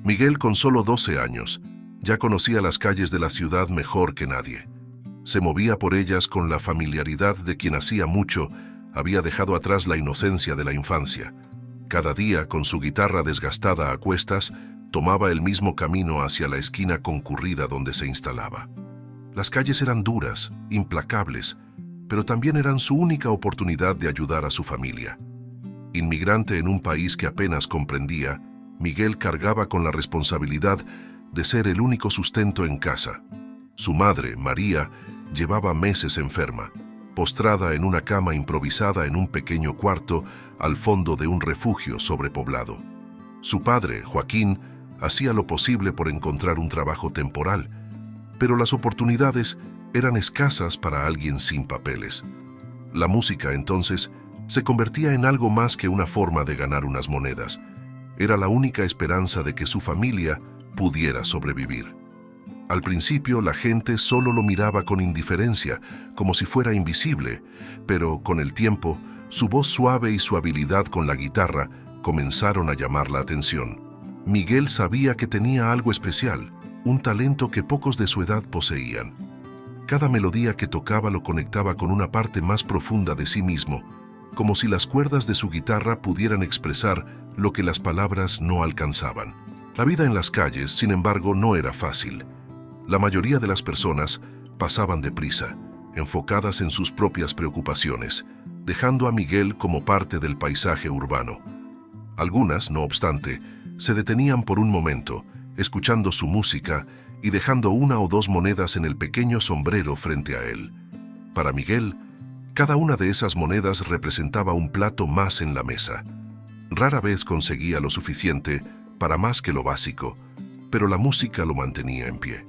Miguel, con solo 12 años, ya conocía las calles de la ciudad mejor que nadie. Se movía por ellas con la familiaridad de quien hacía mucho había dejado atrás la inocencia de la infancia. Cada día, con su guitarra desgastada a cuestas, tomaba el mismo camino hacia la esquina concurrida donde se instalaba. Las calles eran duras, implacables, pero también eran su única oportunidad de ayudar a su familia. Inmigrante en un país que apenas comprendía, Miguel cargaba con la responsabilidad de ser el único sustento en casa. Su madre, María, llevaba meses enferma, postrada en una cama improvisada en un pequeño cuarto al fondo de un refugio sobrepoblado. Su padre, Joaquín, hacía lo posible por encontrar un trabajo temporal, pero las oportunidades eran escasas para alguien sin papeles. La música, entonces, se convertía en algo más que una forma de ganar unas monedas. Era la única esperanza de que su familia pudiera sobrevivir. Al principio, la gente solo lo miraba con indiferencia, como si fuera invisible, pero con el tiempo, su voz suave y su habilidad con la guitarra comenzaron a llamar la atención. Miguel sabía que tenía algo especial, un talento que pocos de su edad poseían. Cada melodía que tocaba lo conectaba con una parte más profunda de sí mismo, como si las cuerdas de su guitarra pudieran expresar lo que las palabras no alcanzaban. La vida en las calles, sin embargo, no era fácil. La mayoría de las personas pasaban deprisa, enfocadas en sus propias preocupaciones, dejando a Miguel como parte del paisaje urbano. Algunas, no obstante, se detenían por un momento, escuchando su música y dejando una o dos monedas en el pequeño sombrero frente a él. Para Miguel, cada una de esas monedas representaba un plato más en la mesa. Rara vez conseguía lo suficiente para más que lo básico, pero la música lo mantenía en pie.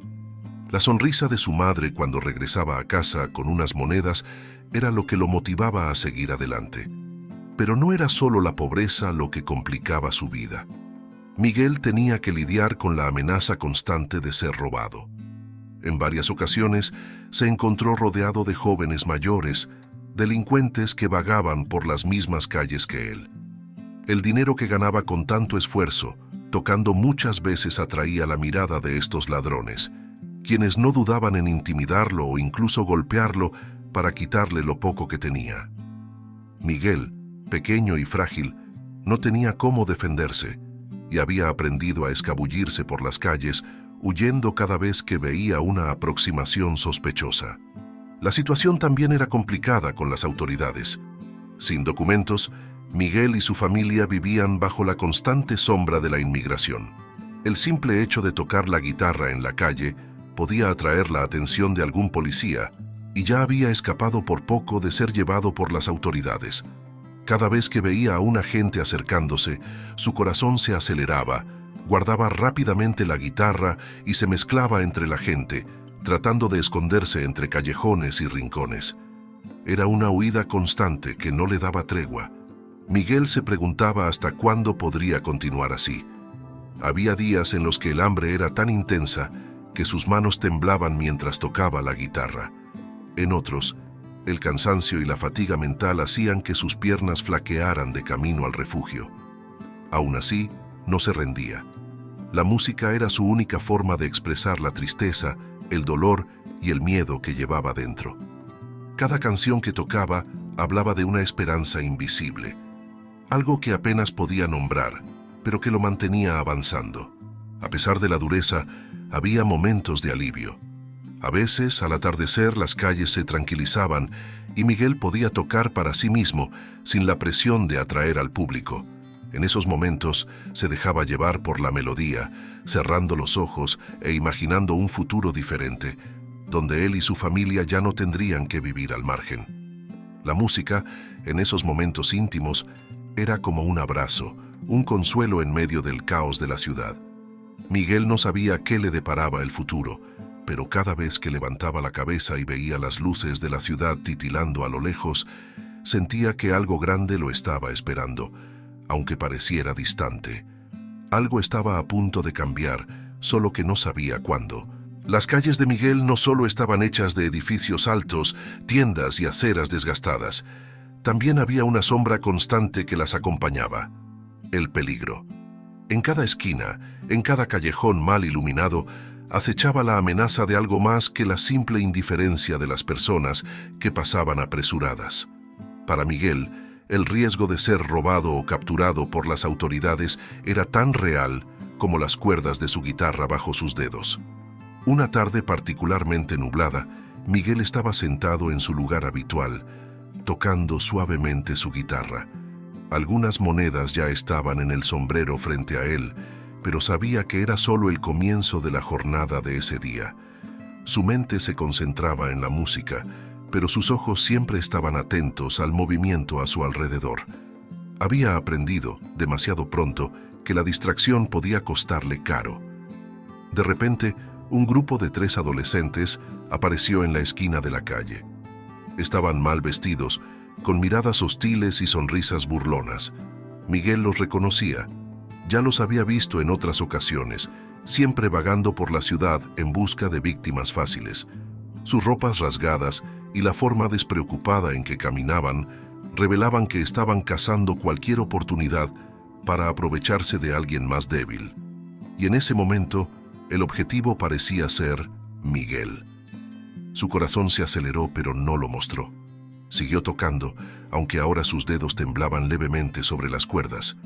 La sonrisa de su madre cuando regresaba a casa con unas monedas era lo que lo motivaba a seguir adelante. Pero no era solo la pobreza lo que complicaba su vida. Miguel tenía que lidiar con la amenaza constante de ser robado. En varias ocasiones se encontró rodeado de jóvenes mayores, delincuentes que vagaban por las mismas calles que él. El dinero que ganaba con tanto esfuerzo, tocando muchas veces atraía la mirada de estos ladrones, quienes no dudaban en intimidarlo o incluso golpearlo para quitarle lo poco que tenía. Miguel, pequeño y frágil, no tenía cómo defenderse y había aprendido a escabullirse por las calles, huyendo cada vez que veía una aproximación sospechosa. La situación también era complicada con las autoridades. Sin documentos, Miguel y su familia vivían bajo la constante sombra de la inmigración. El simple hecho de tocar la guitarra en la calle podía atraer la atención de algún policía y ya había escapado por poco de ser llevado por las autoridades. Cada vez que veía a un agente acercándose, su corazón se aceleraba, guardaba rápidamente la guitarra y se mezclaba entre la gente, tratando de esconderse entre callejones y rincones. Era una huida constante que no le daba tregua. Miguel se preguntaba hasta cuándo podría continuar así. Había días en los que el hambre era tan intensa que sus manos temblaban mientras tocaba la guitarra. En otros, el cansancio y la fatiga mental hacían que sus piernas flaquearan de camino al refugio. Aún así, no se rendía. La música era su única forma de expresar la tristeza, el dolor y el miedo que llevaba dentro. Cada canción que tocaba hablaba de una esperanza invisible, algo que apenas podía nombrar, pero que lo mantenía avanzando. A pesar de la dureza, había momentos de alivio. A veces, al atardecer, las calles se tranquilizaban y Miguel podía tocar para sí mismo sin la presión de atraer al público. En esos momentos se dejaba llevar por la melodía, cerrando los ojos e imaginando un futuro diferente, donde él y su familia ya no tendrían que vivir al margen. La música, en esos momentos íntimos, era como un abrazo, un consuelo en medio del caos de la ciudad. Miguel no sabía qué le deparaba el futuro, pero cada vez que levantaba la cabeza y veía las luces de la ciudad titilando a lo lejos, sentía que algo grande lo estaba esperando, aunque pareciera distante. Algo estaba a punto de cambiar, solo que no sabía cuándo. Las calles de Miguel no solo estaban hechas de edificios altos, tiendas y aceras desgastadas. También había una sombra constante que las acompañaba: el peligro. En cada esquina, En cada callejón mal iluminado acechaba la amenaza de algo más que la simple indiferencia de las personas que pasaban apresuradas. Para Miguel, el riesgo de ser robado o capturado por las autoridades era tan real como las cuerdas de su guitarra bajo sus dedos. Una tarde particularmente nublada, Miguel estaba sentado en su lugar habitual, tocando suavemente su guitarra. Algunas monedas ya estaban en el sombrero frente a él, pero sabía que era solo el comienzo de la jornada de ese día. Su mente se concentraba en la música, pero sus ojos siempre estaban atentos al movimiento a su alrededor. Había aprendido, demasiado pronto, que la distracción podía costarle caro. De repente, un grupo de 3 adolescentes apareció en la esquina de la calle. Estaban mal vestidos, con miradas hostiles y sonrisas burlonas. Miguel los reconocía. Ya los había visto en otras ocasiones, siempre vagando por la ciudad en busca de víctimas fáciles. Sus ropas rasgadas y la forma despreocupada en que caminaban revelaban que estaban cazando cualquier oportunidad para aprovecharse de alguien más débil. Y en ese momento, el objetivo parecía ser Miguel. Su corazón se aceleró, pero no lo mostró. Siguió tocando, aunque ahora sus dedos temblaban levemente sobre las cuerdas.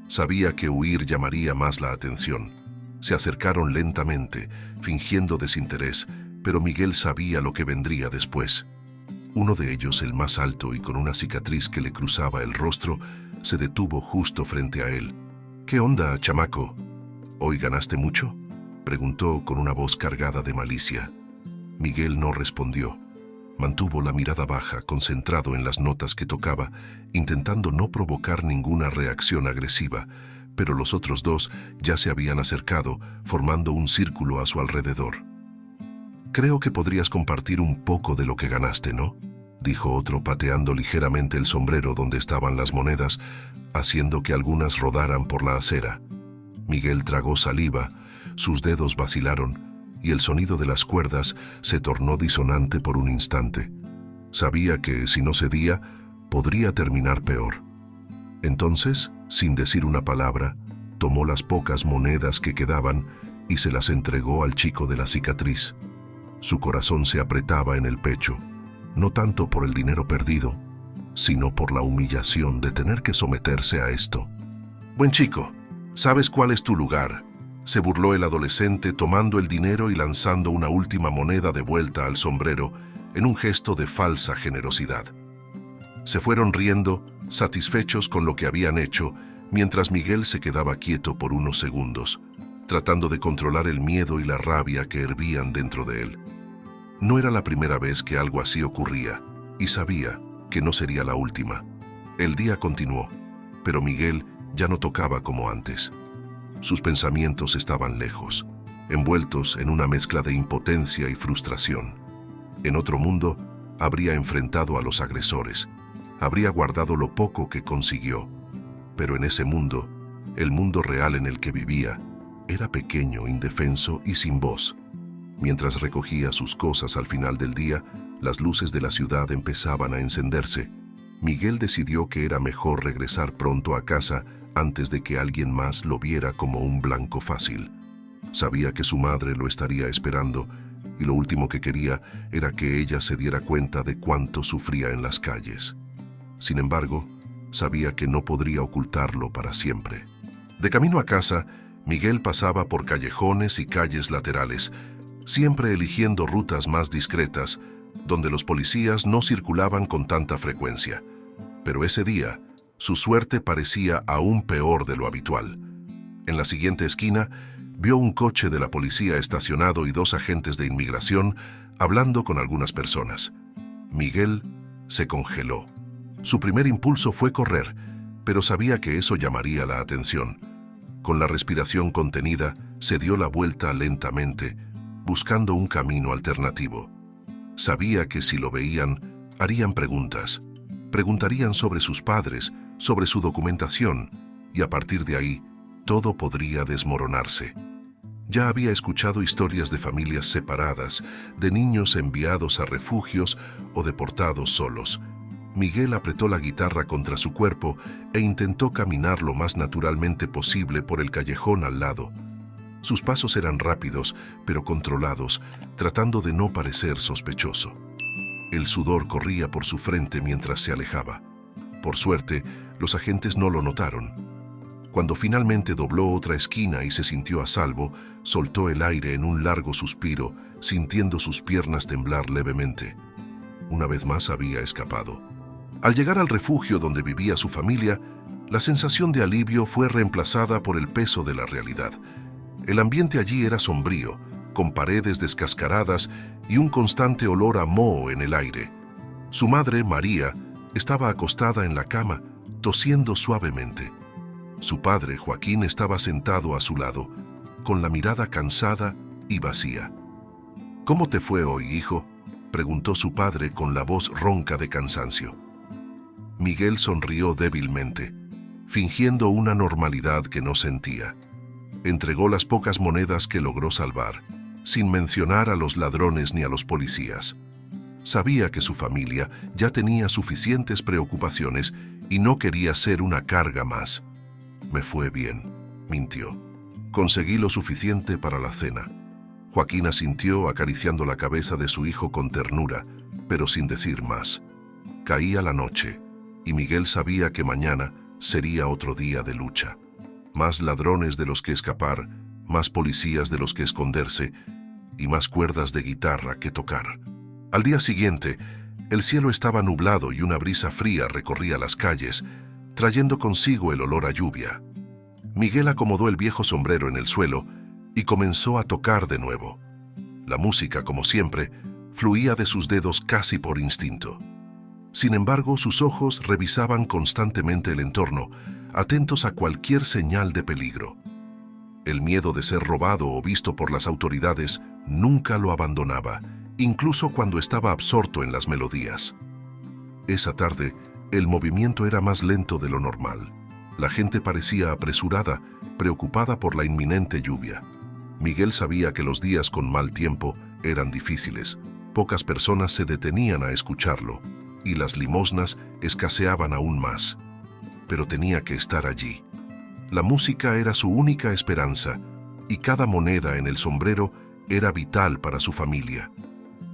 Sabía que huir llamaría más la atención. Se acercaron lentamente, fingiendo desinterés, pero Miguel sabía lo que vendría después. Uno de ellos, el más alto y con una cicatriz que le cruzaba el rostro, se detuvo justo frente a él. «¿Qué onda, chamaco? ¿Hoy ganaste mucho?», preguntó con una voz cargada de malicia. Miguel no respondió. Mantuvo la mirada baja, concentrado en las notas que tocaba, intentando no provocar ninguna reacción agresiva, pero los otros 2 ya se habían acercado, formando un círculo a su alrededor. «Creo que podrías compartir un poco de lo que ganaste, ¿no?», dijo otro, pateando ligeramente el sombrero donde estaban las monedas, haciendo que algunas rodaran por la acera. Miguel tragó saliva, sus dedos vacilaron, y el sonido de las cuerdas se tornó disonante por un instante. Sabía que, si no cedía, podría terminar peor. Entonces, sin decir una palabra, tomó las pocas monedas que quedaban y se las entregó al chico de la cicatriz. Su corazón se apretaba en el pecho, no tanto por el dinero perdido, sino por la humillación de tener que someterse a esto. «Buen chico, ¿sabes cuál es tu lugar?», se burló el adolescente, tomando el dinero y lanzando una última moneda de vuelta al sombrero en un gesto de falsa generosidad. Se fueron riendo, satisfechos con lo que habían hecho, mientras Miguel se quedaba quieto por unos segundos, tratando de controlar el miedo y la rabia que hervían dentro de él. No era la primera vez que algo así ocurría, y sabía que no sería la última. El día continuó, pero Miguel ya no tocaba como antes. Sus pensamientos estaban lejos, envueltos en una mezcla de impotencia y frustración. En otro mundo, habría enfrentado a los agresores, habría guardado lo poco que consiguió, pero en ese mundo, el mundo real en el que vivía, era pequeño, indefenso y sin voz. Mientras recogía sus cosas al final del día, las luces de la ciudad empezaban a encenderse. Miguel decidió que era mejor regresar pronto a casa antes de que alguien más lo viera como un blanco fácil. Sabía que su madre lo estaría esperando, y lo último que quería era que ella se diera cuenta de cuánto sufría en las calles. Sin embargo, sabía que no podría ocultarlo para siempre. De camino a casa, Miguel pasaba por callejones y calles laterales, siempre eligiendo rutas más discretas, donde los policías no circulaban con tanta frecuencia. Pero ese día, su suerte parecía aún peor de lo habitual. En la siguiente esquina, vio un coche de la policía estacionado y 2 agentes de inmigración hablando con algunas personas. Miguel se congeló. Su primer impulso fue correr, pero sabía que eso llamaría la atención. Con la respiración contenida, se dio la vuelta lentamente, buscando un camino alternativo. Sabía que si lo veían, harían preguntas. Preguntarían sobre sus padres, sobre su documentación, y a partir de ahí, todo podría desmoronarse. Ya había escuchado historias de familias separadas, de niños enviados a refugios o deportados solos. Miguel apretó la guitarra contra su cuerpo e intentó caminar lo más naturalmente posible por el callejón al lado. Sus pasos eran rápidos, pero controlados, tratando de no parecer sospechoso. El sudor corría por su frente mientras se alejaba. Por suerte, los agentes no lo notaron. Cuando finalmente dobló otra esquina y se sintió a salvo, soltó el aire en un largo suspiro, sintiendo sus piernas temblar levemente. Una vez más había escapado. Al llegar al refugio donde vivía su familia, la sensación de alivio fue reemplazada por el peso de la realidad. El ambiente allí era sombrío, con paredes descascaradas y un constante olor a moho en el aire. Su madre, María, estaba acostada en la cama, tosiendo suavemente. Su padre, Joaquín, estaba sentado a su lado, con la mirada cansada y vacía. «¿Cómo te fue hoy, hijo?», preguntó su padre con la voz ronca de cansancio. Miguel sonrió débilmente, fingiendo una normalidad que no sentía. Entregó las pocas monedas que logró salvar, sin mencionar a los ladrones ni a los policías. Sabía que su familia ya tenía suficientes preocupaciones y no quería ser una carga más. «Me fue bien», mintió. «Conseguí lo suficiente para la cena». Joaquín asintió, acariciando la cabeza de su hijo con ternura, pero sin decir más. Caía la noche, y Miguel sabía que mañana sería otro día de lucha. Más ladrones de los que escapar, más policías de los que esconderse, y más cuerdas de guitarra que tocar. Al día siguiente, el cielo estaba nublado y una brisa fría recorría las calles, trayendo consigo el olor a lluvia. Miguel acomodó el viejo sombrero en el suelo y comenzó a tocar de nuevo. La música, como siempre, fluía de sus dedos casi por instinto. Sin embargo, sus ojos revisaban constantemente el entorno, atentos a cualquier señal de peligro. El miedo de ser robado o visto por las autoridades nunca lo abandonaba, incluso cuando estaba absorto en las melodías. Esa tarde, el movimiento era más lento de lo normal. La gente parecía apresurada, preocupada por la inminente lluvia. Miguel sabía que los días con mal tiempo eran difíciles. Pocas personas se detenían a escucharlo, y las limosnas escaseaban aún más. Pero tenía que estar allí. La música era su única esperanza, y cada moneda en el sombrero era vital para su familia.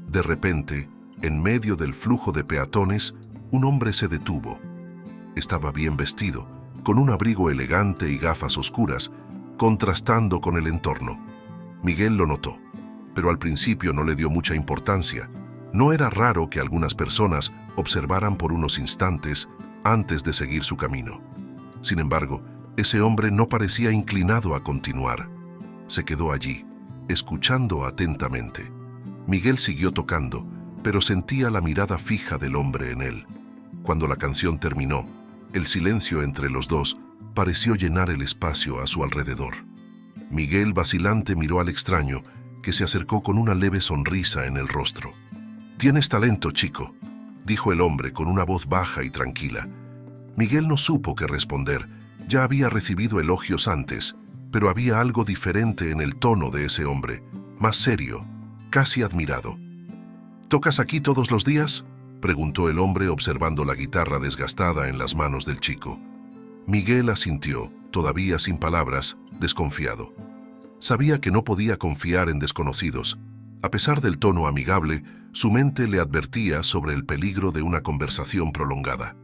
De repente, en medio del flujo de peatones, un hombre se detuvo. Estaba bien vestido, con un abrigo elegante y gafas oscuras, contrastando con el entorno. Miguel lo notó, pero al principio no le dio mucha importancia. No era raro que algunas personas observaran por unos instantes antes de seguir su camino. Sin embargo, ese hombre no parecía inclinado a continuar. Se quedó allí, escuchando atentamente. Miguel siguió tocando, pero sentía la mirada fija del hombre en él. Cuando la canción terminó, el silencio entre los dos pareció llenar el espacio a su alrededor. Miguel, vacilante, miró al extraño, que se acercó con una leve sonrisa en el rostro. «Tienes talento, chico», dijo el hombre con una voz baja y tranquila. Miguel no supo qué responder. Ya había recibido elogios antes, pero había algo diferente en el tono de ese hombre, más serio, casi admirado. «¿Tocas aquí todos los días?», preguntó el hombre observando la guitarra desgastada en las manos del chico. Miguel asintió, todavía sin palabras, desconfiado. Sabía que no podía confiar en desconocidos. A pesar del tono amigable, su mente le advertía sobre el peligro de una conversación prolongada.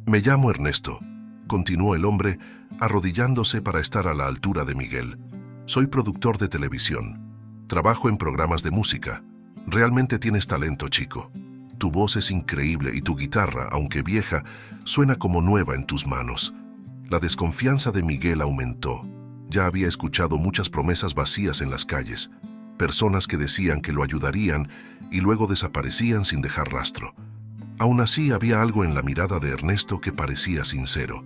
«Me llamo Ernesto», continuó el hombre, arrodillándose para estar a la altura de Miguel. «Soy productor de televisión. Trabajo en programas de música. Realmente tienes talento, chico. Tu voz es increíble y tu guitarra, aunque vieja, suena como nueva en tus manos». La desconfianza de Miguel aumentó. Ya había escuchado muchas promesas vacías en las calles, personas que decían que lo ayudarían y luego desaparecían sin dejar rastro. Aún así, había algo en la mirada de Ernesto que parecía sincero.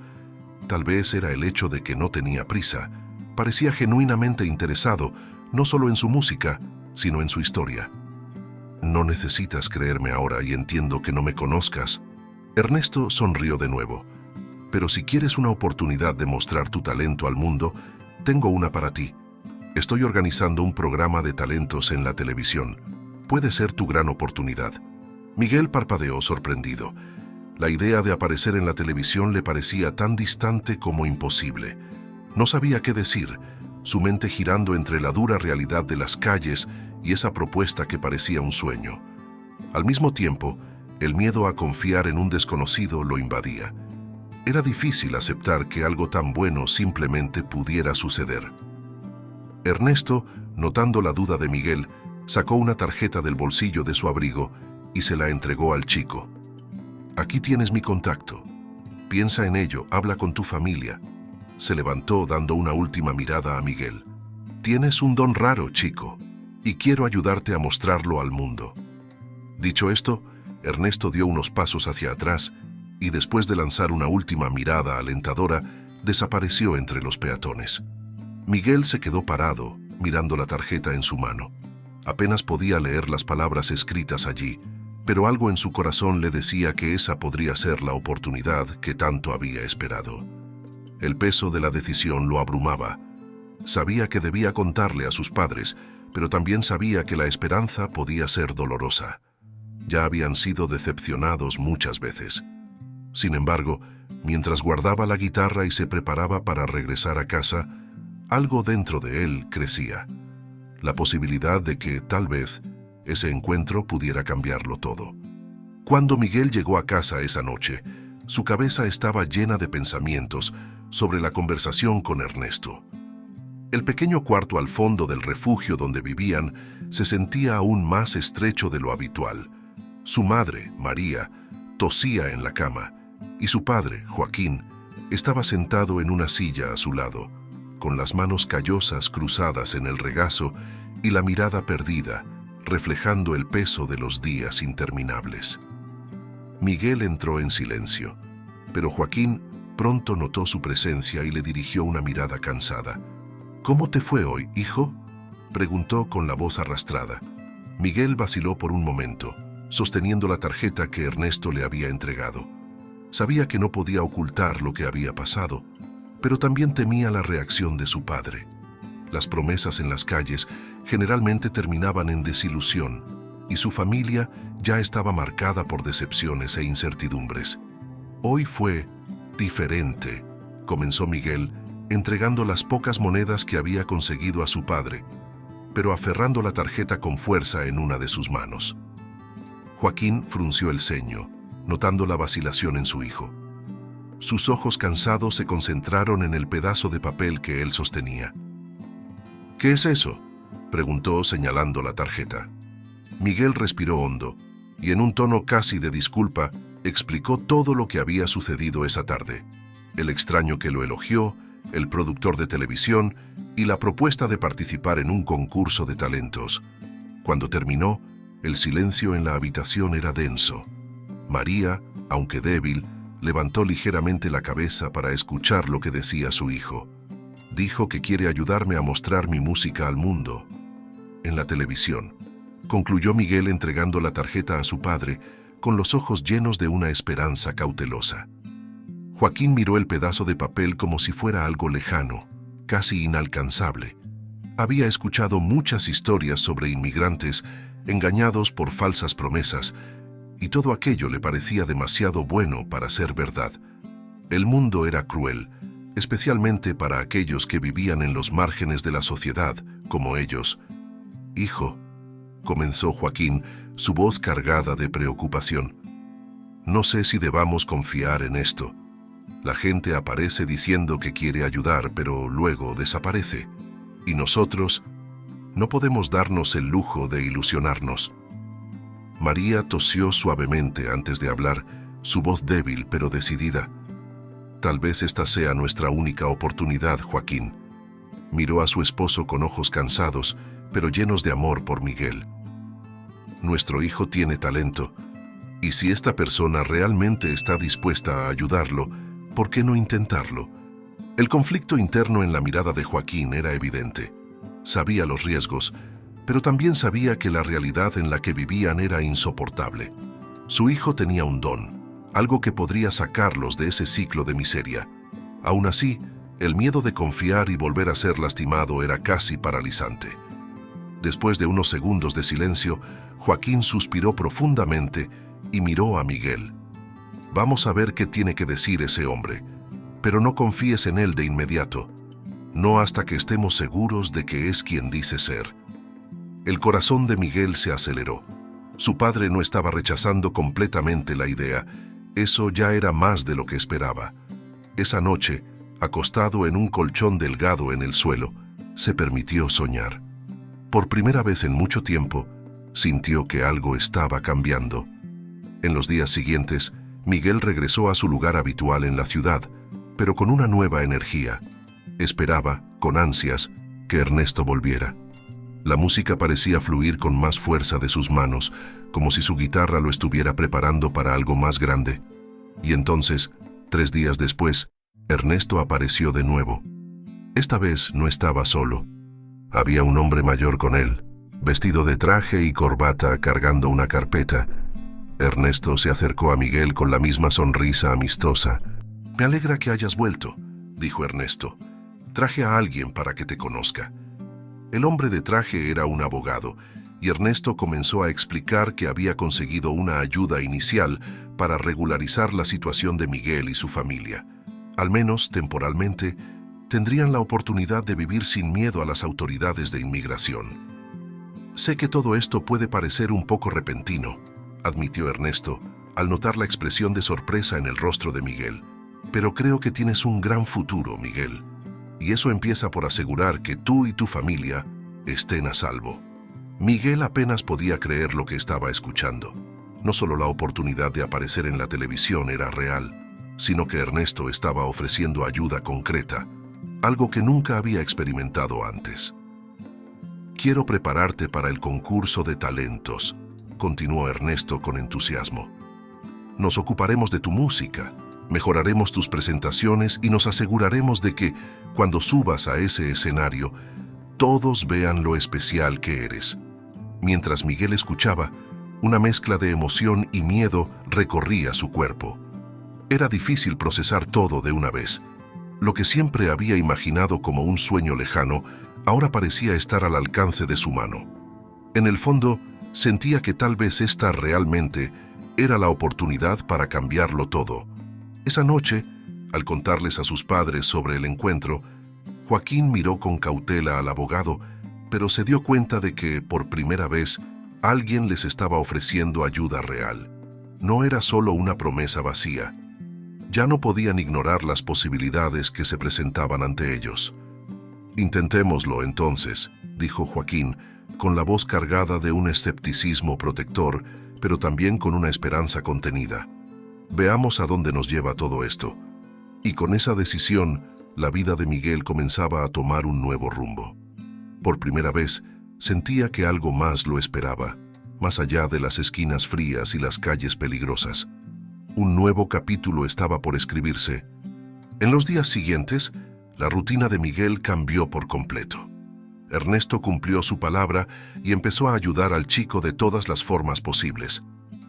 Tal vez era el hecho de que no tenía prisa. Parecía genuinamente interesado, no solo en su música, sino en su historia. «No necesitas creerme ahora y entiendo que no me conozcas». Ernesto sonrió de nuevo. «Pero si quieres una oportunidad de mostrar tu talento al mundo, tengo una para ti. Estoy organizando un programa de talentos en la televisión. Puede ser tu gran oportunidad». Miguel parpadeó sorprendido. La idea de aparecer en la televisión le parecía tan distante como imposible. No sabía qué decir, su mente girando entre la dura realidad de las calles y esa propuesta que parecía un sueño. Al mismo tiempo, el miedo a confiar en un desconocido lo invadía. Era difícil aceptar que algo tan bueno simplemente pudiera suceder. Ernesto, notando la duda de Miguel, sacó una tarjeta del bolsillo de su abrigo y se la entregó al chico. «Aquí tienes mi contacto. Piensa en ello, habla con tu familia». Se levantó dando una última mirada a Miguel. «Tienes un don raro, chico, y quiero ayudarte a mostrarlo al mundo». Dicho esto, Ernesto dio unos pasos hacia atrás y después de lanzar una última mirada alentadora, desapareció entre los peatones. Miguel se quedó parado, mirando la tarjeta en su mano. Apenas podía leer las palabras escritas allí, pero algo en su corazón le decía que esa podría ser la oportunidad que tanto había esperado. El peso de la decisión lo abrumaba. Sabía que debía contarle a sus padres, pero también sabía que la esperanza podía ser dolorosa. Ya habían sido decepcionados muchas veces. Sin embargo, mientras guardaba la guitarra y se preparaba para regresar a casa, algo dentro de él crecía. La posibilidad de que, tal vez, ese encuentro pudiera cambiarlo todo. Cuando Miguel llegó a casa esa noche, su cabeza estaba llena de pensamientos sobre la conversación con Ernesto. El pequeño cuarto al fondo del refugio donde vivían se sentía aún más estrecho de lo habitual. Su madre, María, tosía en la cama, y su padre, Joaquín, estaba sentado en una silla a su lado, con las manos callosas cruzadas en el regazo y la mirada perdida, reflejando el peso de los días interminables. Miguel entró en silencio, pero Joaquín pronto notó su presencia y le dirigió una mirada cansada. «¿Cómo te fue hoy, hijo?», preguntó con la voz arrastrada. Miguel vaciló por un momento, sosteniendo la tarjeta que Ernesto le había entregado. Sabía que no podía ocultar lo que había pasado, pero también temía la reacción de su padre. Las promesas en las calles generalmente terminaban en desilusión, y su familia ya estaba marcada por decepciones e incertidumbres. «Hoy fue diferente», comenzó Miguel, entregando las pocas monedas que había conseguido a su padre, pero aferrando la tarjeta con fuerza en una de sus manos. Joaquín frunció el ceño, notando la vacilación en su hijo. Sus ojos cansados se concentraron en el pedazo de papel que él sostenía. «¿Qué es eso?», preguntó señalando la tarjeta. Miguel respiró hondo y en un tono casi de disculpa explicó todo lo que había sucedido esa tarde. El extraño que lo elogió, el productor de televisión y la propuesta de participar en un concurso de talentos. Cuando terminó, el silencio en la habitación era denso. María, aunque débil, levantó ligeramente la cabeza para escuchar lo que decía su hijo. «Dijo que quiere ayudarme a mostrar mi música al mundo. En la televisión», concluyó Miguel entregando la tarjeta a su padre, con los ojos llenos de una esperanza cautelosa. Joaquín miró el pedazo de papel como si fuera algo lejano, casi inalcanzable. Había escuchado muchas historias sobre inmigrantes engañados por falsas promesas, y todo aquello le parecía demasiado bueno para ser verdad. El mundo era cruel, especialmente para aquellos que vivían en los márgenes de la sociedad, como ellos. «Hijo», comenzó Joaquín, su voz cargada de preocupación, «no sé si debamos confiar en esto. La gente aparece diciendo que quiere ayudar, pero luego desaparece. Y nosotros no podemos darnos el lujo de ilusionarnos». María tosió suavemente antes de hablar, su voz débil pero decidida. «Tal vez esta sea nuestra única oportunidad, Joaquín». Miró a su esposo con ojos cansados, pero llenos de amor por Miguel. «Nuestro hijo tiene talento, y si esta persona realmente está dispuesta a ayudarlo, ¿por qué no intentarlo?». El conflicto interno en la mirada de Joaquín era evidente. Sabía los riesgos, pero también sabía que la realidad en la que vivían era insoportable. Su hijo tenía un don, algo que podría sacarlos de ese ciclo de miseria. Aún así, el miedo de confiar y volver a ser lastimado era casi paralizante. Después de unos segundos de silencio, Joaquín suspiró profundamente y miró a Miguel. «Vamos a ver qué tiene que decir ese hombre, pero no confíes en él de inmediato. no hasta que estemos seguros de que es quien dice ser. El corazón de Miguel se aceleró. Su padre no estaba rechazando completamente la idea. Eso ya era más de lo que esperaba. Esa noche, acostado en un colchón delgado en el suelo, se permitió soñar. Por primera vez en mucho tiempo, sintió que algo estaba cambiando. En los días siguientes, Miguel regresó a su lugar habitual en la ciudad, pero con una nueva energía. Esperaba, con ansias, que Ernesto volviera. La música parecía fluir con más fuerza de sus manos, como si su guitarra lo estuviera preparando para algo más grande. Y entonces, 3 días después, Ernesto apareció de nuevo. Esta vez no estaba solo. Había un hombre mayor con él, vestido de traje y corbata, cargando una carpeta. Ernesto se acercó a Miguel con la misma sonrisa amistosa. «Me alegra que hayas vuelto», dijo Ernesto. «Traje a alguien para que te conozca». El hombre de traje era un abogado, y Ernesto comenzó a explicar que había conseguido una ayuda inicial para regularizar la situación de Miguel y su familia. Al menos, temporalmente, tendrían la oportunidad de vivir sin miedo a las autoridades de inmigración. «Sé que todo esto puede parecer un poco repentino», admitió Ernesto, al notar la expresión de sorpresa en el rostro de Miguel. «Pero creo que tienes un gran futuro, Miguel. Y eso empieza por asegurar que tú y tu familia estén a salvo». Miguel apenas podía creer lo que estaba escuchando. No solo la oportunidad de aparecer en la televisión era real, sino que Ernesto estaba ofreciendo ayuda concreta, algo que nunca había experimentado antes. «Quiero prepararte para el concurso de talentos», continuó Ernesto con entusiasmo. «Nos ocuparemos de tu música, mejoraremos tus presentaciones y nos aseguraremos de que, cuando subas a ese escenario, todos vean lo especial que eres». Mientras Miguel escuchaba, una mezcla de emoción y miedo recorría su cuerpo. Era difícil procesar todo de una vez. Lo que siempre había imaginado como un sueño lejano, ahora parecía estar al alcance de su mano. En el fondo, sentía que tal vez esta realmente era la oportunidad para cambiarlo todo. Esa noche, al contarles a sus padres sobre el encuentro, Joaquín miró con cautela al abogado, pero se dio cuenta de que, por primera vez, alguien les estaba ofreciendo ayuda real. No era solo una promesa vacía. Ya no podían ignorar las posibilidades que se presentaban ante ellos. «Intentémoslo entonces», dijo Joaquín, con la voz cargada de un escepticismo protector, pero también con una esperanza contenida. «Veamos a dónde nos lleva todo esto». Y con esa decisión, la vida de Miguel comenzaba a tomar un nuevo rumbo. Por primera vez, sentía que algo más lo esperaba, más allá de las esquinas frías y las calles peligrosas. Un nuevo capítulo estaba por escribirse. En los días siguientes, la rutina de Miguel cambió por completo. Ernesto cumplió su palabra y empezó a ayudar al chico de todas las formas posibles.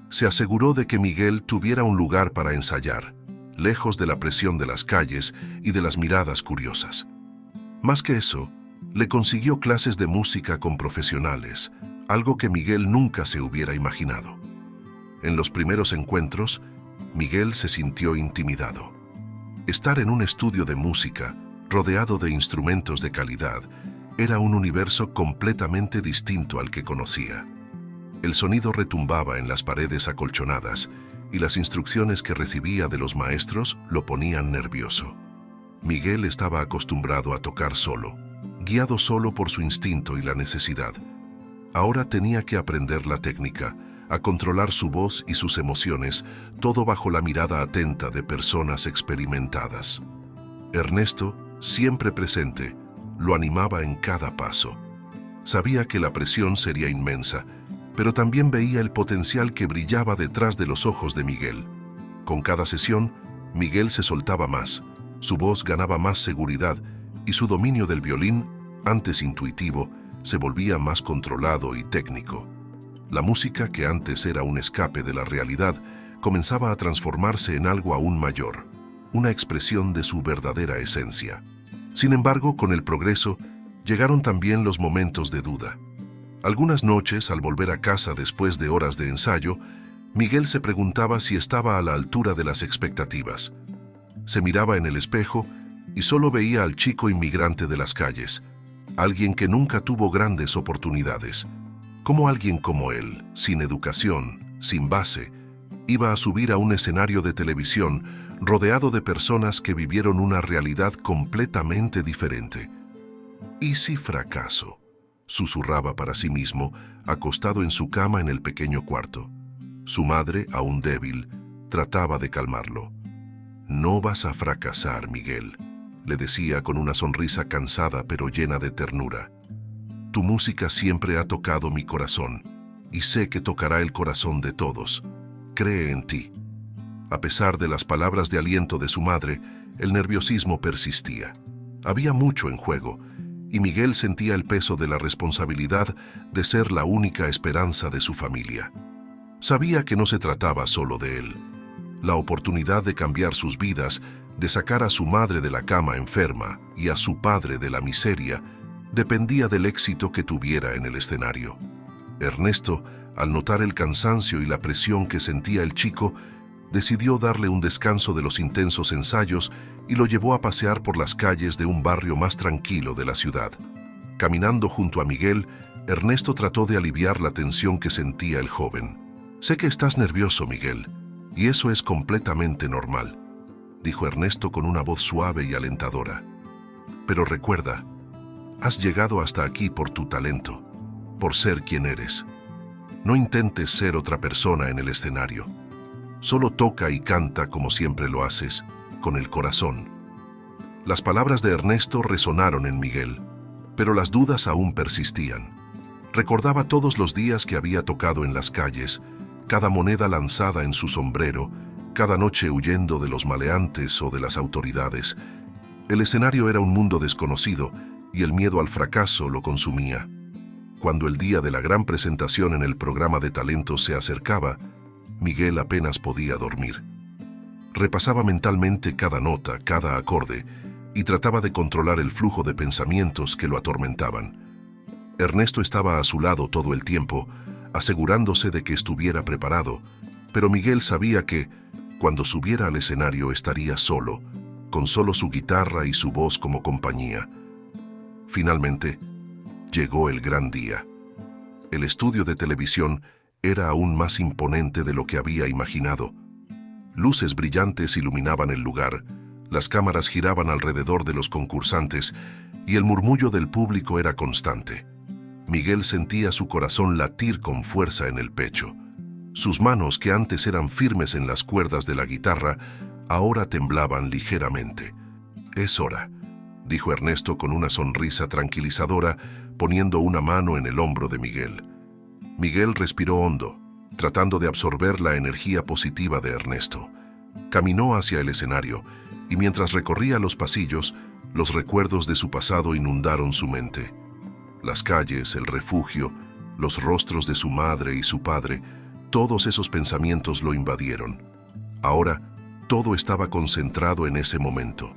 Se aseguró de que Miguel tuviera un lugar para ensayar, lejos de la presión de las calles y de las miradas curiosas. Más que eso, le consiguió clases de música con profesionales, algo que Miguel nunca se hubiera imaginado. En los primeros encuentros, Miguel se sintió intimidado. Estar en un estudio de música, rodeado de instrumentos de calidad, era un universo completamente distinto al que conocía. El sonido retumbaba en las paredes acolchonadas y las instrucciones que recibía de los maestros lo ponían nervioso. Miguel estaba acostumbrado a tocar solo, guiado solo por su instinto y la necesidad. Ahora tenía que aprender la técnica, a controlar su voz y sus emociones, todo bajo la mirada atenta de personas experimentadas. Ernesto, siempre presente, lo animaba en cada paso. Sabía que la presión sería inmensa, pero también veía el potencial que brillaba detrás de los ojos de Miguel. Con cada sesión, Miguel se soltaba más, su voz ganaba más seguridad y su dominio del violín, antes intuitivo, se volvía más controlado y técnico. La música, que antes era un escape de la realidad, comenzaba a transformarse en algo aún mayor, una expresión de su verdadera esencia. Sin embargo, con el progreso, llegaron también los momentos de duda. Algunas noches, al volver a casa después de horas de ensayo, Miguel se preguntaba si estaba a la altura de las expectativas. Se miraba en el espejo y solo veía al chico inmigrante de las calles, alguien que nunca tuvo grandes oportunidades. ¿Cómo alguien como él, sin educación, sin base, iba a subir a un escenario de televisión rodeado de personas que vivieron una realidad completamente diferente? ¿Y si fracaso?, susurraba para sí mismo, acostado en su cama en el pequeño cuarto. Su madre, aún débil, trataba de calmarlo. «No vas a fracasar, Miguel», le decía con una sonrisa cansada pero llena de ternura. «Tu música siempre ha tocado mi corazón, y sé que tocará el corazón de todos. Cree en ti». A pesar de las palabras de aliento de su madre, el nerviosismo persistía. Había mucho en juego, y Miguel sentía el peso de la responsabilidad de ser la única esperanza de su familia. Sabía que no se trataba solo de él. La oportunidad de cambiar sus vidas, de sacar a su madre de la cama enferma y a su padre de la miseria, dependía del éxito que tuviera en el escenario. Ernesto, al notar el cansancio y la presión que sentía el chico, decidió darle un descanso de los intensos ensayos y lo llevó a pasear por las calles de un barrio más tranquilo de la ciudad. Caminando junto a Miguel, Ernesto trató de aliviar la tensión que sentía el joven. «Sé que estás nervioso, Miguel, y eso es completamente normal», dijo Ernesto con una voz suave y alentadora. «Pero recuerda, has llegado hasta aquí por tu talento, por ser quien eres. No intentes ser otra persona en el escenario. Solo toca y canta como siempre lo haces, con el corazón». Las palabras de Ernesto resonaron en Miguel, pero las dudas aún persistían. Recordaba todos los días que había tocado en las calles, cada moneda lanzada en su sombrero, cada noche huyendo de los maleantes o de las autoridades. El escenario era un mundo desconocido y el miedo al fracaso lo consumía. Cuando el día de la gran presentación en el programa de talentos se acercaba, Miguel apenas podía dormir. Repasaba mentalmente cada nota, cada acorde, y trataba de controlar el flujo de pensamientos que lo atormentaban. Ernesto estaba a su lado todo el tiempo, asegurándose de que estuviera preparado, pero Miguel sabía que, cuando subiera al escenario, estaría solo, con solo su guitarra y su voz como compañía. Finalmente, llegó el gran día. El estudio de televisión era aún más imponente de lo que había imaginado. Luces brillantes iluminaban el lugar, las cámaras giraban alrededor de los concursantes y el murmullo del público era constante. Miguel sentía su corazón latir con fuerza en el pecho. Sus manos, que antes eran firmes en las cuerdas de la guitarra, ahora temblaban ligeramente. «Es hora», dijo Ernesto con una sonrisa tranquilizadora, poniendo una mano en el hombro de Miguel. Miguel respiró hondo, tratando de absorber la energía positiva de Ernesto. Caminó hacia el escenario, y mientras recorría los pasillos, los recuerdos de su pasado inundaron su mente. Las calles, el refugio, los rostros de su madre y su padre, todos esos pensamientos lo invadieron. Ahora, todo estaba concentrado en ese momento.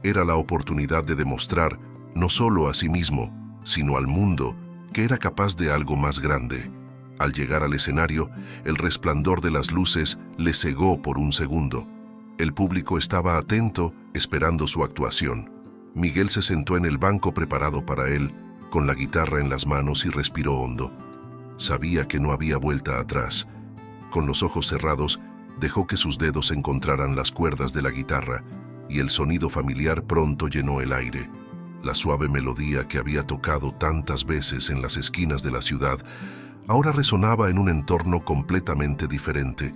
Era la oportunidad de demostrar, no solo a sí mismo, sino al mundo, que era capaz de algo más grande. Al llegar al escenario, el resplandor de las luces le cegó por un segundo. El público estaba atento, esperando su actuación. Miguel se sentó en el banco preparado para él, con la guitarra en las manos, y respiró hondo. Sabía que no había vuelta atrás. Con los ojos cerrados, dejó que sus dedos encontraran las cuerdas de la guitarra, y el sonido familiar pronto llenó el aire. La suave melodía que había tocado tantas veces en las esquinas de la ciudad ahora resonaba en un entorno completamente diferente,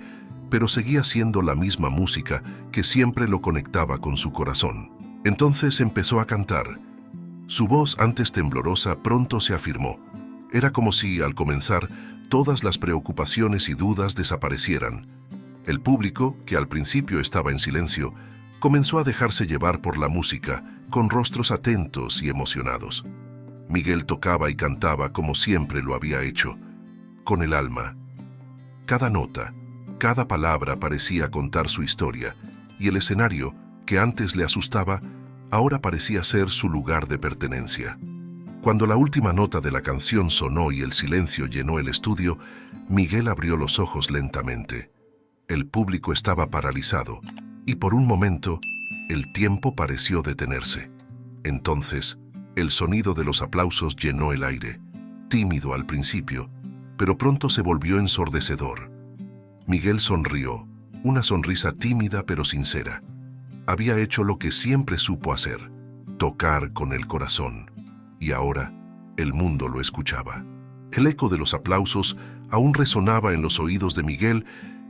pero seguía siendo la misma música que siempre lo conectaba con su corazón. Entonces empezó a cantar. Su voz, antes temblorosa, pronto se afirmó. Era como si, al comenzar, todas las preocupaciones y dudas desaparecieran. El público, que al principio estaba en silencio, comenzó a dejarse llevar por la música, con rostros atentos y emocionados. Miguel tocaba y cantaba como siempre lo había hecho, con el alma. Cada nota, cada palabra parecía contar su historia, y el escenario, que antes le asustaba, ahora parecía ser su lugar de pertenencia. Cuando la última nota de la canción sonó y el silencio llenó el estudio, Miguel abrió los ojos lentamente. El público estaba paralizado, y por un momento, El tiempo pareció detenerse. Entonces, el sonido de los aplausos llenó el aire, tímido al principio, pero pronto se volvió ensordecedor. Miguel sonrió, una sonrisa tímida pero sincera. Había hecho lo que siempre supo hacer, tocar con el corazón, y ahora el mundo lo escuchaba. El eco de los aplausos aún resonaba en los oídos de Miguel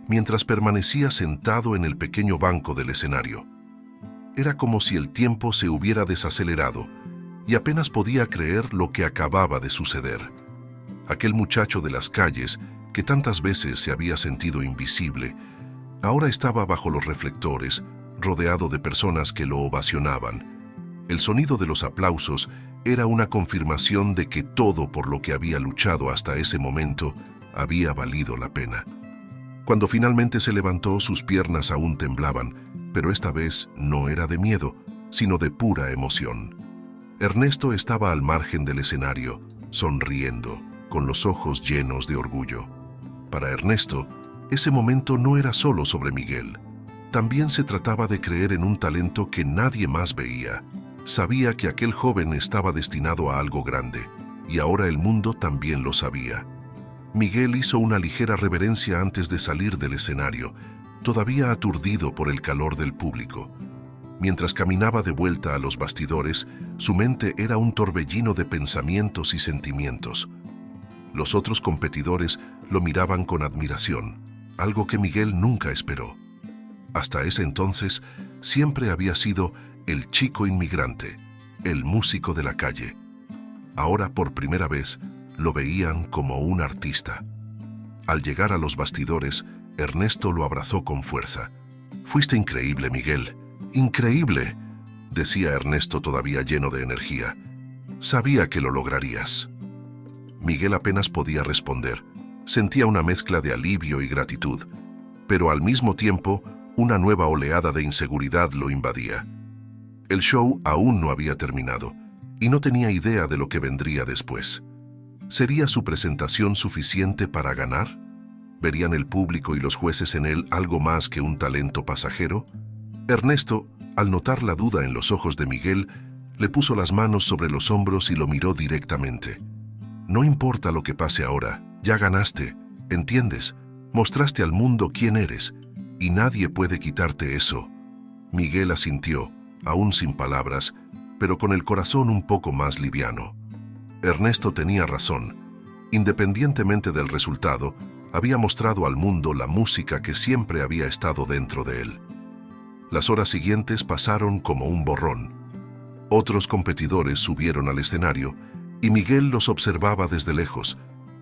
mientras permanecía sentado en el pequeño banco del escenario. Era como si el tiempo se hubiera desacelerado y apenas podía creer lo que acababa de suceder. Aquel muchacho de las calles, que tantas veces se había sentido invisible, ahora estaba bajo los reflectores, rodeado de personas que lo ovacionaban. El sonido de los aplausos era una confirmación de que todo por lo que había luchado hasta ese momento había valido la pena. Cuando finalmente se levantó, sus piernas aún temblaban, pero esta vez no era de miedo, sino de pura emoción. Ernesto estaba al margen del escenario, sonriendo, con los ojos llenos de orgullo. Para Ernesto, ese momento no era solo sobre Miguel. También se trataba de creer en un talento que nadie más veía. Sabía que aquel joven estaba destinado a algo grande, y ahora el mundo también lo sabía. Miguel hizo una ligera reverencia antes de salir del escenario, todavía aturdido por el calor del público. Mientras caminaba de vuelta a los bastidores, su mente era un torbellino de pensamientos y sentimientos. Los otros competidores lo miraban con admiración, algo que Miguel nunca esperó. Hasta ese entonces, siempre había sido el chico inmigrante, el músico de la calle. Ahora, por primera vez, lo veían como un artista. Al llegar a los bastidores, Ernesto lo abrazó con fuerza. «Fuiste increíble, Miguel. ¡Increíble!», decía Ernesto todavía lleno de energía. «Sabía que lo lograrías». Miguel apenas podía responder. Sentía una mezcla de alivio y gratitud, pero al mismo tiempo, una nueva oleada de inseguridad lo invadía. El show aún no había terminado, y no tenía idea de lo que vendría después. ¿Sería su presentación suficiente para ganar? ¿Verían el público y los jueces en él algo más que un talento pasajero? Ernesto, al notar la duda en los ojos de Miguel, le puso las manos sobre los hombros y lo miró directamente. «No importa lo que pase ahora, ya ganaste, ¿entiendes? Mostraste al mundo quién eres, y nadie puede quitarte eso». Miguel asintió, aún sin palabras, pero con el corazón un poco más liviano. Ernesto tenía razón. Independientemente del resultado, había mostrado al mundo la música que siempre había estado dentro de él. Las horas siguientes pasaron como un borrón. Otros competidores subieron al escenario y Miguel los observaba desde lejos,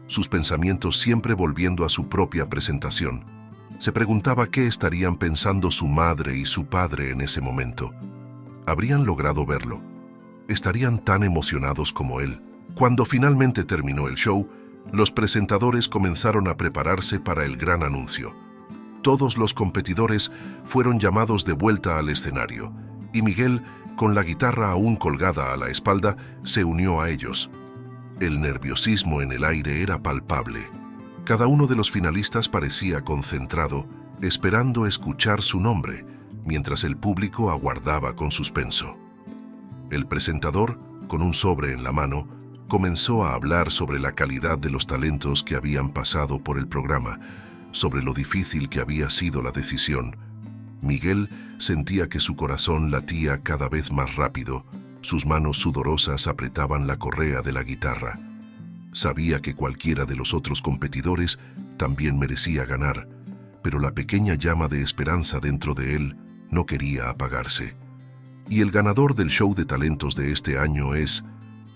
sus pensamientos siempre volviendo a su propia presentación. Se preguntaba qué estarían pensando su madre y su padre en ese momento. ¿Habrían logrado verlo? ¿Estarían tan emocionados como él? Cuando finalmente terminó el show, los presentadores comenzaron a prepararse para el gran anuncio. Todos los competidores fueron llamados de vuelta al escenario, y Miguel, con la guitarra aún colgada a la espalda, se unió a ellos. El nerviosismo en el aire era palpable. Cada uno de los finalistas parecía concentrado, esperando escuchar su nombre, mientras el público aguardaba con suspenso. El presentador, con un sobre en la mano, comenzó a hablar sobre la calidad de los talentos que habían pasado por el programa, sobre lo difícil que había sido la decisión. Miguel sentía que su corazón latía cada vez más rápido, sus manos sudorosas apretaban la correa de la guitarra. Sabía que cualquiera de los otros competidores también merecía ganar, pero la pequeña llama de esperanza dentro de él no quería apagarse. Y el ganador del show de talentos de este año es...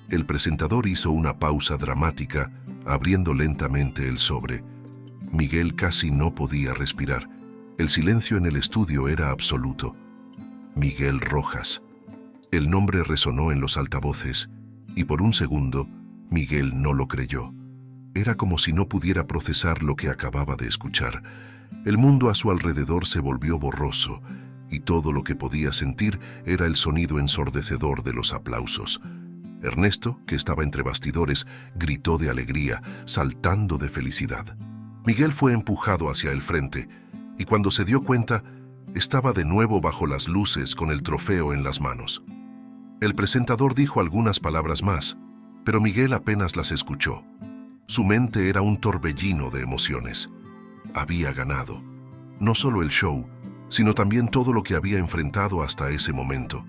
El presentador hizo una pausa dramática, abriendo lentamente el sobre. Miguel casi no podía respirar. El silencio en el estudio era absoluto. Miguel Rojas. El nombre resonó en los altavoces, y por un segundo, Miguel no lo creyó. Era como si no pudiera procesar lo que acababa de escuchar. El mundo a su alrededor se volvió borroso, y todo lo que podía sentir era el sonido ensordecedor de los aplausos. Ernesto, que estaba entre bastidores, gritó de alegría, saltando de felicidad. Miguel fue empujado hacia el frente, y cuando se dio cuenta, estaba de nuevo bajo las luces con el trofeo en las manos. El presentador dijo algunas palabras más, pero Miguel apenas las escuchó. Su mente era un torbellino de emociones. Había ganado. No solo el show, sino también todo lo que había enfrentado hasta ese momento.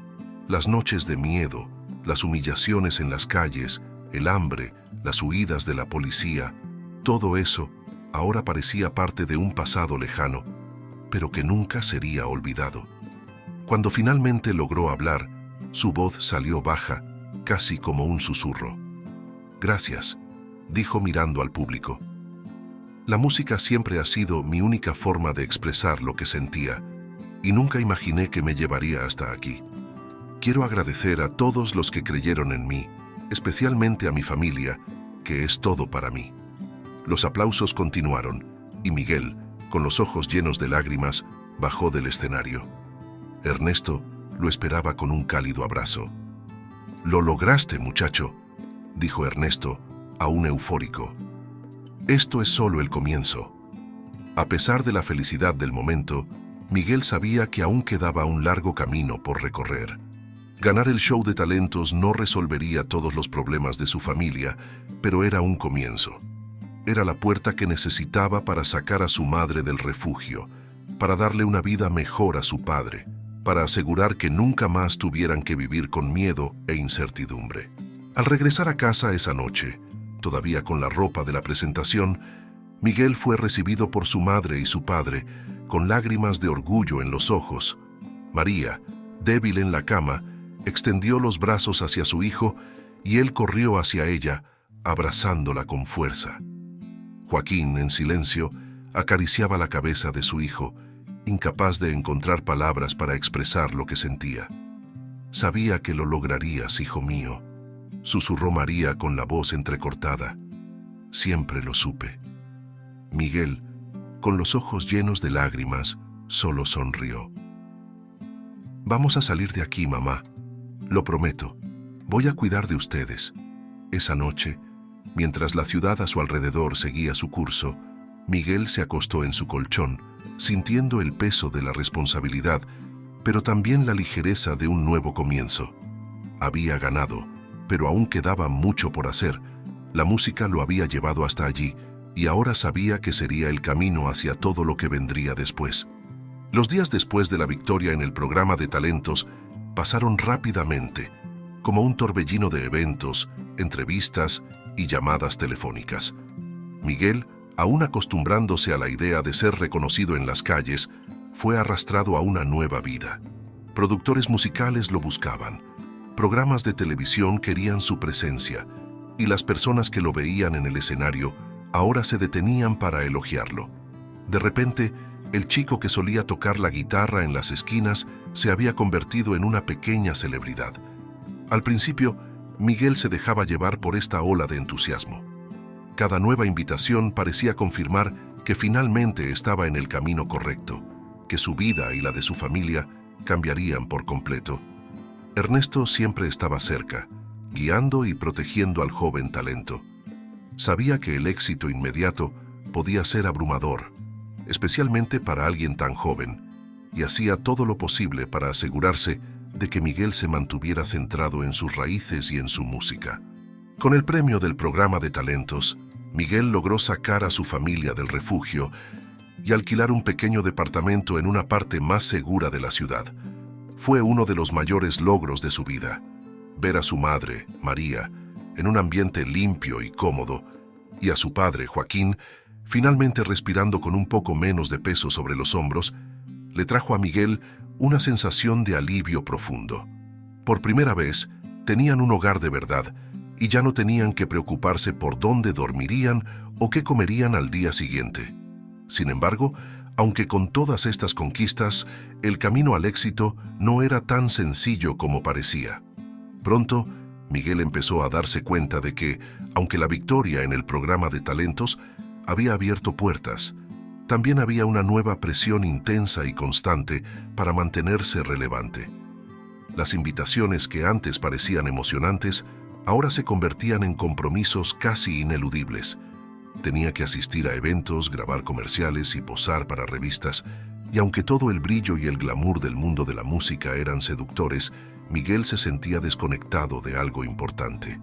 Las noches de miedo, las humillaciones en las calles, el hambre, las huidas de la policía, todo eso ahora parecía parte de un pasado lejano, pero que nunca sería olvidado. Cuando finalmente logró hablar, su voz salió baja, casi como un susurro. «Gracias», dijo mirando al público. «La música siempre ha sido mi única forma de expresar lo que sentía, y nunca imaginé que me llevaría hasta aquí. Quiero agradecer a todos los que creyeron en mí, especialmente a mi familia, que es todo para mí». Los aplausos continuaron, y Miguel, con los ojos llenos de lágrimas, bajó del escenario. Ernesto lo esperaba con un cálido abrazo. «Lo lograste, muchacho», dijo Ernesto, aún eufórico. «Esto es solo el comienzo». A pesar de la felicidad del momento, Miguel sabía que aún quedaba un largo camino por recorrer. Ganar el show de talentos no resolvería todos los problemas de su familia, pero era un comienzo. Era la puerta que necesitaba para sacar a su madre del refugio, para darle una vida mejor a su padre, para asegurar que nunca más tuvieran que vivir con miedo e incertidumbre. Al regresar a casa esa noche, todavía con la ropa de la presentación, Miguel fue recibido por su madre y su padre, con lágrimas de orgullo en los ojos. María, débil en la cama, extendió los brazos hacia su hijo y él corrió hacia ella, abrazándola con fuerza. Joaquín, en silencio, acariciaba la cabeza de su hijo, incapaz de encontrar palabras para expresar lo que sentía. «Sabía que lo lograrías, hijo mío», susurró María con la voz entrecortada. «Siempre lo supe». Miguel, con los ojos llenos de lágrimas, solo sonrió. «Vamos a salir de aquí, mamá. Lo prometo. Voy a cuidar de ustedes». Esa noche, mientras la ciudad a su alrededor seguía su curso, Miguel se acostó en su colchón, sintiendo el peso de la responsabilidad, pero también la ligereza de un nuevo comienzo. Había ganado, pero aún quedaba mucho por hacer. La música lo había llevado hasta allí, y ahora sabía que sería el camino hacia todo lo que vendría después. Los días después de la victoria en el programa de talentos pasaron rápidamente, como un torbellino de eventos, entrevistas y llamadas telefónicas. Miguel, aún acostumbrándose a la idea de ser reconocido en las calles, fue arrastrado a una nueva vida. Productores musicales lo buscaban, programas de televisión querían su presencia, y las personas que lo veían en el escenario ahora se detenían para elogiarlo. De repente, el chico que solía tocar la guitarra en las esquinas se había convertido en una pequeña celebridad. Al principio, Miguel se dejaba llevar por esta ola de entusiasmo. Cada nueva invitación parecía confirmar que finalmente estaba en el camino correcto, que su vida y la de su familia cambiarían por completo. Ernesto siempre estaba cerca, guiando y protegiendo al joven talento. Sabía que el éxito inmediato podía ser abrumador, especialmente para alguien tan joven, y hacía todo lo posible para asegurarse de que Miguel se mantuviera centrado en sus raíces y en su música. Con el premio del programa de talentos, Miguel logró sacar a su familia del refugio y alquilar un pequeño departamento en una parte más segura de la ciudad. Fue uno de los mayores logros de su vida. Ver a su madre, María, en un ambiente limpio y cómodo, y a su padre, Joaquín, finalmente respirando con un poco menos de peso sobre los hombros, le trajo a Miguel una sensación de alivio profundo. Por primera vez, tenían un hogar de verdad y ya no tenían que preocuparse por dónde dormirían o qué comerían al día siguiente. Sin embargo, aunque con todas estas conquistas, el camino al éxito no era tan sencillo como parecía. Pronto, Miguel empezó a darse cuenta de que, aunque la victoria en el programa de talentos había abierto puertas, también había una nueva presión intensa y constante para mantenerse relevante. Las invitaciones que antes parecían emocionantes, ahora se convertían en compromisos casi ineludibles. Tenía que asistir a eventos, grabar comerciales y posar para revistas, Y aunque todo el brillo y el glamour del mundo de la música eran seductores, Miguel se sentía desconectado de algo importante.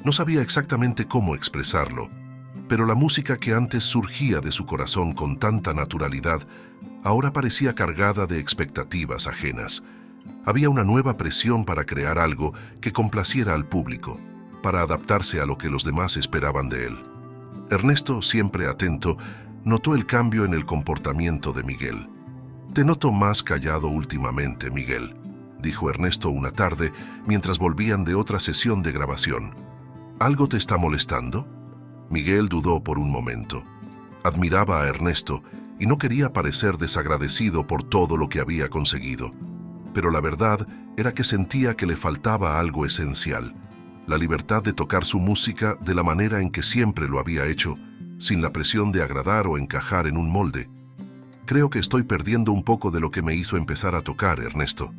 No sabía exactamente cómo expresarlo, pero la música que antes surgía de su corazón con tanta naturalidad, ahora parecía cargada de expectativas ajenas. Había una nueva presión para crear algo que complaciera al público, para adaptarse a lo que los demás esperaban de él. Ernesto, siempre atento, notó el cambio en el comportamiento de Miguel. «Te noto más callado últimamente, Miguel», dijo Ernesto una tarde mientras volvían de otra sesión de grabación. «¿Algo te está molestando?» Miguel dudó por un momento. Admiraba a Ernesto y no quería parecer desagradecido por todo lo que había conseguido. Pero la verdad era que sentía que le faltaba algo esencial: la libertad de tocar su música de la manera en que siempre lo había hecho, sin la presión de agradar o encajar en un molde. «Creo que estoy perdiendo un poco de lo que me hizo empezar a tocar, Ernesto»,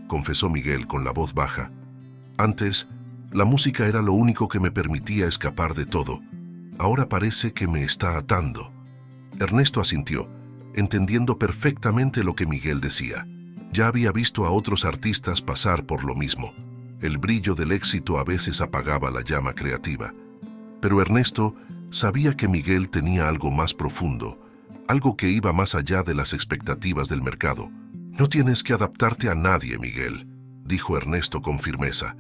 confesó Miguel con la voz baja. «Antes, la música era lo único que me permitía escapar de todo. Ahora parece que me está atando». Ernesto asintió, entendiendo perfectamente lo que Miguel decía. Ya había visto a otros artistas pasar por lo mismo. El brillo del éxito a veces apagaba la llama creativa. Pero Ernesto sabía que Miguel tenía algo más profundo, algo que iba más allá de las expectativas del mercado. «No tienes que adaptarte a nadie, Miguel», dijo Ernesto con firmeza.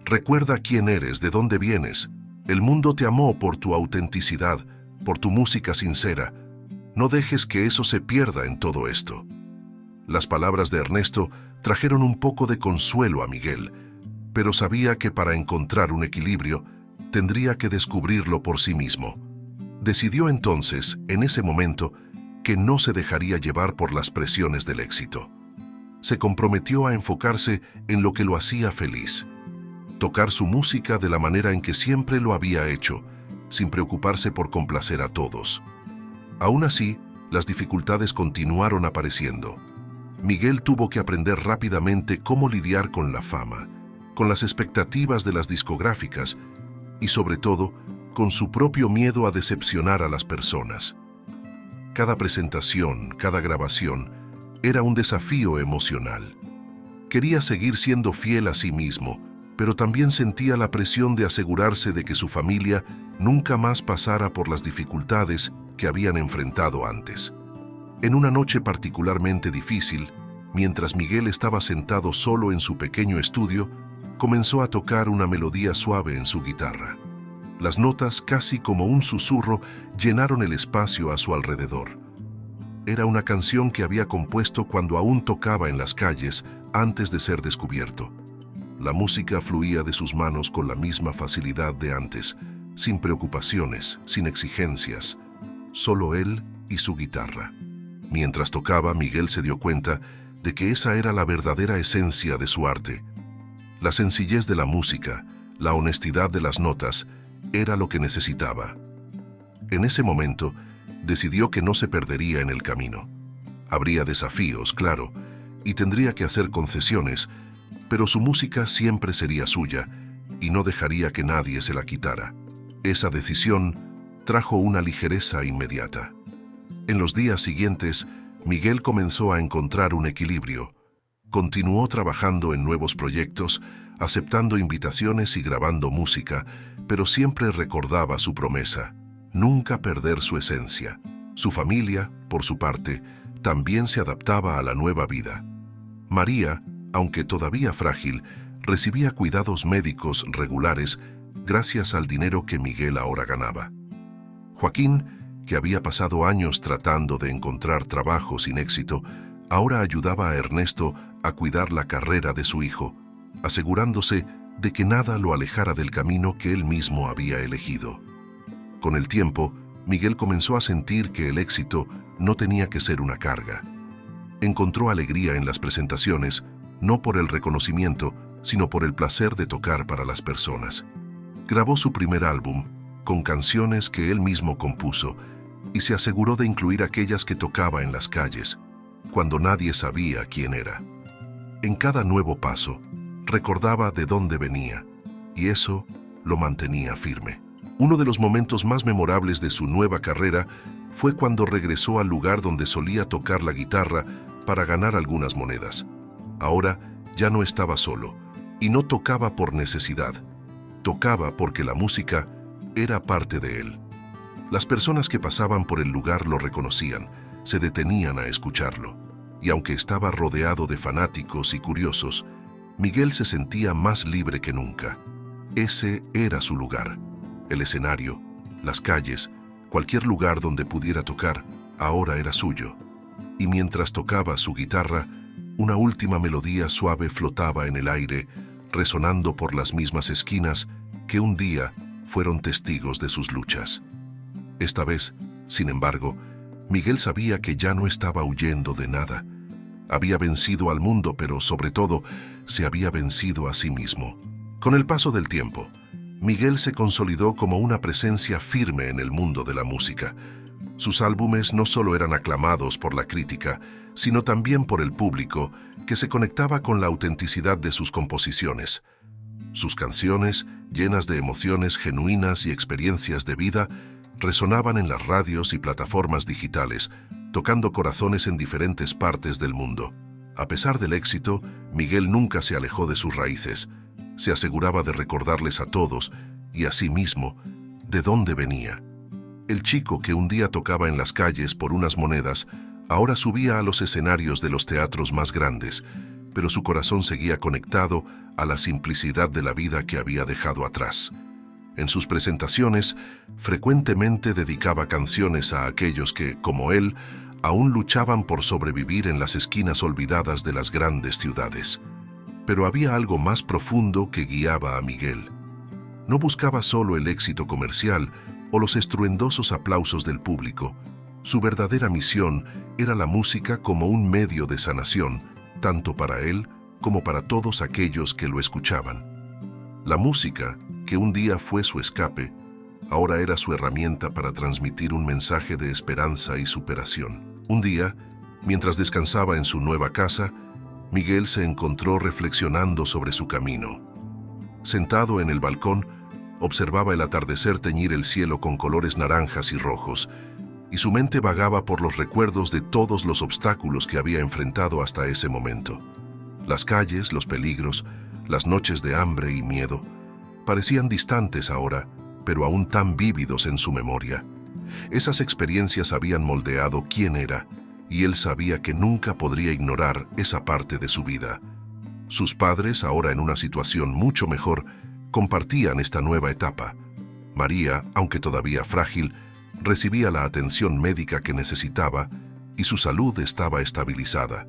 «Recuerda quién eres, de dónde vienes. El mundo te amó por tu autenticidad, por tu música sincera. No dejes que eso se pierda en todo esto». Las palabras de Ernesto trajeron un poco de consuelo a Miguel, pero sabía que para encontrar un equilibrio tendría que descubrirlo por sí mismo. Decidió entonces, en ese momento, que no se dejaría llevar por las presiones del éxito. Se comprometió a enfocarse en lo que lo hacía feliz: tocar su música de la manera en que siempre lo había hecho, sin preocuparse por complacer a todos. Aún así, las dificultades continuaron apareciendo. Miguel tuvo que aprender rápidamente cómo lidiar con la fama, con las expectativas de las discográficas y, sobre todo, con su propio miedo a decepcionar a las personas. Cada presentación, cada grabación, era un desafío emocional. Quería seguir siendo fiel a sí mismo, pero también sentía la presión de asegurarse de que su familia nunca más pasara por las dificultades que habían enfrentado antes. En una noche particularmente difícil, mientras Miguel estaba sentado solo en su pequeño estudio, comenzó a tocar una melodía suave en su guitarra. Las notas, casi como un susurro, llenaron el espacio a su alrededor. Era una canción que había compuesto cuando aún tocaba en las calles antes de ser descubierto. La música fluía de sus manos con la misma facilidad de antes, sin preocupaciones, sin exigencias, solo él y su guitarra. Mientras tocaba, Miguel se dio cuenta de que esa era la verdadera esencia de su arte. La sencillez de la música, la honestidad de las notas, era lo que necesitaba. En ese momento, decidió que no se perdería en el camino. Habría desafíos, claro, y tendría que hacer concesiones, pero su música siempre sería suya y no dejaría que nadie se la quitara. Esa decisión trajo una ligereza inmediata. En los días siguientes, Miguel comenzó a encontrar un equilibrio. Continuó trabajando en nuevos proyectos, aceptando invitaciones y grabando música, pero siempre recordaba su promesa: nunca perder su esencia. Su familia, por su parte, también se adaptaba a la nueva vida. María, aunque todavía frágil, recibía cuidados médicos regulares gracias al dinero que Miguel ahora ganaba. Joaquín, que había pasado años tratando de encontrar trabajo sin éxito, ahora ayudaba a Ernesto a cuidar la carrera de su hijo, asegurándose de que nada lo alejara del camino que él mismo había elegido. Con el tiempo, Miguel comenzó a sentir que el éxito no tenía que ser una carga. Encontró alegría en las presentaciones, no por el reconocimiento, sino por el placer de tocar para las personas. Grabó su primer álbum, con canciones que él mismo compuso, y se aseguró de incluir aquellas que tocaba en las calles, cuando nadie sabía quién era. En cada nuevo paso, recordaba de dónde venía, y eso lo mantenía firme. Uno de los momentos más memorables de su nueva carrera fue cuando regresó al lugar donde solía tocar la guitarra para ganar algunas monedas. Ahora ya no estaba solo, y no tocaba por necesidad. Tocaba porque la música era parte de él. Las personas que pasaban por el lugar lo reconocían, se detenían a escucharlo. Y aunque estaba rodeado de fanáticos y curiosos, Miguel se sentía más libre que nunca. Ese era su lugar. El escenario, las calles, cualquier lugar donde pudiera tocar, ahora era suyo. Y mientras tocaba su guitarra, una última melodía suave flotaba en el aire, resonando por las mismas esquinas que un día fueron testigos de sus luchas. Esta vez, sin embargo, Miguel sabía que ya no estaba huyendo de nada. Había vencido al mundo, pero sobre todo, se había vencido a sí mismo. Con el paso del tiempo, Miguel se consolidó como una presencia firme en el mundo de la música. Sus álbumes no solo eran aclamados por la crítica, sino también por el público, que se conectaba con la autenticidad de sus composiciones. Sus canciones, llenas de emociones genuinas y experiencias de vida, resonaban en las radios y plataformas digitales, tocando corazones en diferentes partes del mundo. A pesar del éxito, Miguel nunca se alejó de sus raíces. Se aseguraba de recordarles a todos, y a sí mismo, de dónde venía. El chico que un día tocaba en las calles por unas monedas, ahora subía a los escenarios de los teatros más grandes, pero su corazón seguía conectado a la simplicidad de la vida que había dejado atrás. En sus presentaciones, frecuentemente dedicaba canciones a aquellos que, como él, aún luchaban por sobrevivir en las esquinas olvidadas de las grandes ciudades. Pero había algo más profundo que guiaba a Miguel. No buscaba solo el éxito comercial o los estruendosos aplausos del público. Su verdadera misión era la música como un medio de sanación, tanto para él como para todos aquellos que lo escuchaban. La música, que un día fue su escape, ahora era su herramienta para transmitir un mensaje de esperanza y superación. Un día, mientras descansaba en su nueva casa, Miguel se encontró reflexionando sobre su camino. Sentado en el balcón, observaba el atardecer teñir el cielo con colores naranjas y rojos, y su mente vagaba por los recuerdos de todos los obstáculos que había enfrentado hasta ese momento. Las calles, los peligros, las noches de hambre y miedo, parecían distantes ahora, pero aún tan vívidos en su memoria. Esas experiencias habían moldeado quién era, y él sabía que nunca podría ignorar esa parte de su vida. Sus padres, ahora en una situación mucho mejor, compartían esta nueva etapa. María, aunque todavía frágil, recibía la atención médica que necesitaba y su salud estaba estabilizada.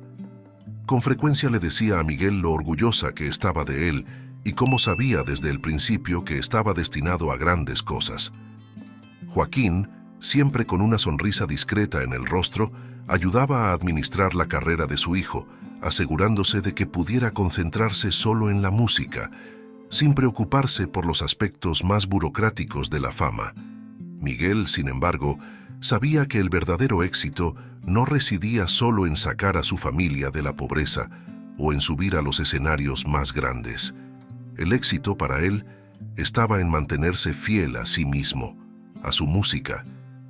Con frecuencia le decía a Miguel lo orgullosa que estaba de él y cómo sabía desde el principio que estaba destinado a grandes cosas. Joaquín, siempre con una sonrisa discreta en el rostro, ayudaba a administrar la carrera de su hijo, asegurándose de que pudiera concentrarse solo en la música, sin preocuparse por los aspectos más burocráticos de la fama. Miguel, sin embargo, sabía que el verdadero éxito no residía solo en sacar a su familia de la pobreza o en subir a los escenarios más grandes. El éxito para él estaba en mantenerse fiel a sí mismo, a su música,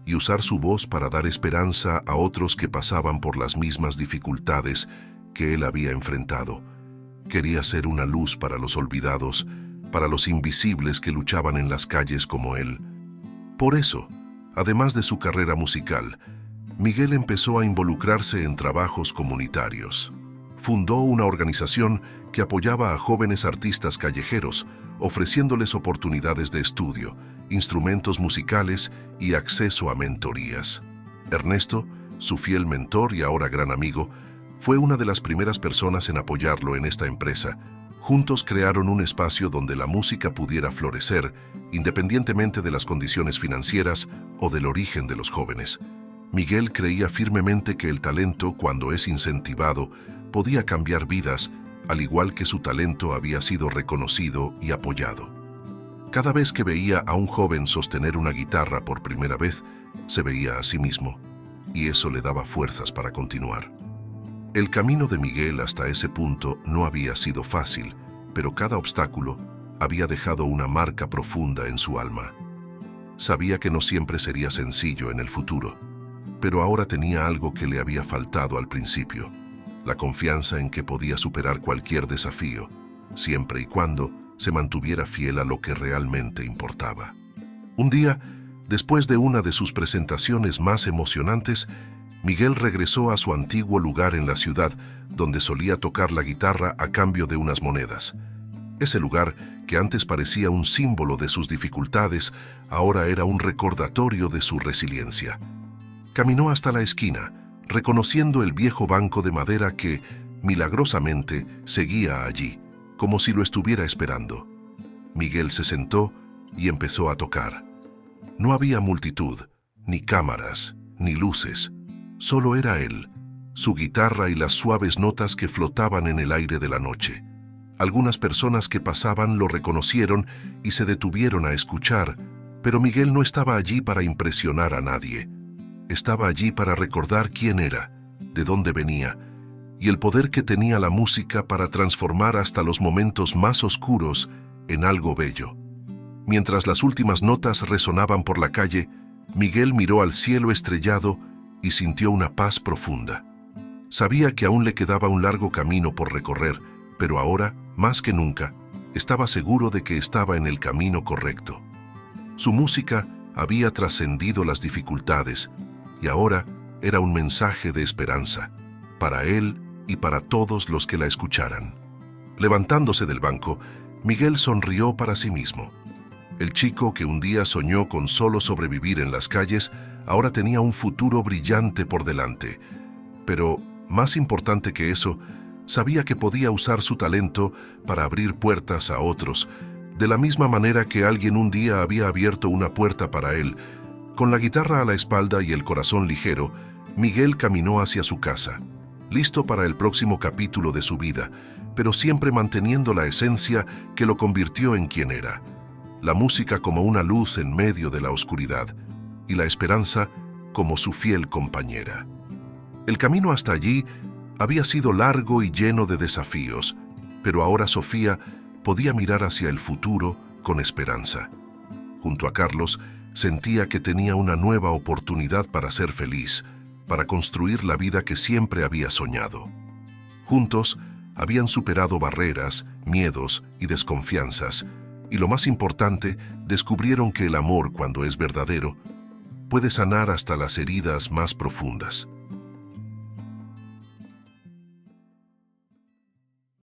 y usar su voz para dar esperanza a otros que pasaban por las mismas dificultades que él había enfrentado. Quería ser una luz para los olvidados, para los invisibles que luchaban en las calles como él. Por eso, además de su carrera musical, Miguel empezó a involucrarse en trabajos comunitarios. Fundó una organización que apoyaba a jóvenes artistas callejeros, ofreciéndoles oportunidades de estudio, instrumentos musicales y acceso a mentorías. Ernesto, su fiel mentor y ahora gran amigo, fue una de las primeras personas en apoyarlo en esta empresa. Juntos crearon un espacio donde la música pudiera florecer, independientemente de las condiciones financieras o del origen de los jóvenes. Miguel creía firmemente que el talento, cuando es incentivado, podía cambiar vidas, al igual que su talento había sido reconocido y apoyado. Cada vez que veía a un joven sostener una guitarra por primera vez, se veía a sí mismo, y eso le daba fuerzas para continuar. El camino de Miguel hasta ese punto no había sido fácil, pero cada obstáculo había dejado una marca profunda en su alma. Sabía que no siempre sería sencillo en el futuro, pero ahora tenía algo que le había faltado al principio: la confianza en que podía superar cualquier desafío, siempre y cuando se mantuviera fiel a lo que realmente importaba. Un día, después de una de sus presentaciones más emocionantes, Miguel regresó a su antiguo lugar en la ciudad, donde solía tocar la guitarra a cambio de unas monedas. Ese lugar, que antes parecía un símbolo de sus dificultades, ahora era un recordatorio de su resiliencia. Caminó hasta la esquina, reconociendo el viejo banco de madera que, milagrosamente, seguía allí, como si lo estuviera esperando. Miguel se sentó y empezó a tocar. No había multitud, ni cámaras, ni luces. Solo era él, su guitarra y las suaves notas que flotaban en el aire de la noche. Algunas personas que pasaban lo reconocieron y se detuvieron a escuchar, pero Miguel no estaba allí para impresionar a nadie. Estaba allí para recordar quién era, de dónde venía, y el poder que tenía la música para transformar hasta los momentos más oscuros en algo bello. Mientras las últimas notas resonaban por la calle, Miguel miró al cielo estrellado y sintió una paz profunda. Sabía que aún le quedaba un largo camino por recorrer, pero ahora, más que nunca, estaba seguro de que estaba en el camino correcto. Su música había trascendido las dificultades y ahora era un mensaje de esperanza, para él y para todos los que la escucharan. Levantándose del banco, Miguel sonrió para sí mismo. El chico que un día soñó con solo sobrevivir en las calles, ahora tenía un futuro brillante por delante. Pero, más importante que eso, sabía que podía usar su talento para abrir puertas a otros, de la misma manera que alguien un día había abierto una puerta para él. Con la guitarra a la espalda y el corazón ligero, Miguel caminó hacia su casa, listo para el próximo capítulo de su vida, pero siempre manteniendo la esencia que lo convirtió en quien era. La música como una luz en medio de la oscuridad, y la esperanza como su fiel compañera. El camino hasta allí había sido largo y lleno de desafíos, pero ahora Sofía podía mirar hacia el futuro con esperanza. Junto a Carlos, sentía que tenía una nueva oportunidad para ser feliz, para construir la vida que siempre había soñado. Juntos, habían superado barreras, miedos y desconfianzas, y lo más importante, descubrieron que el amor, cuando es verdadero, puede sanar hasta las heridas más profundas.